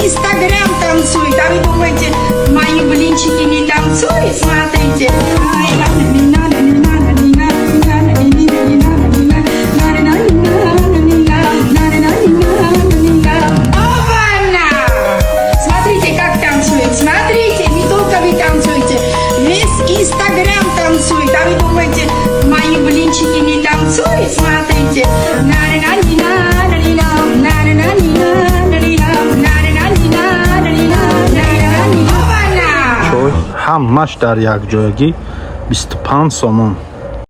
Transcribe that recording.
Инстаграм танцует, а вы думаете, мои блинчики не танцуют? Смотрите. Опа-на! Смотрите, как танцует. Смотрите, не только вы танцуете. Весь Инстаграм танцует, а вы думаете, мои блинчики не танцуют? Смотрите. Hammash dar yakjoyagi 25 so'm.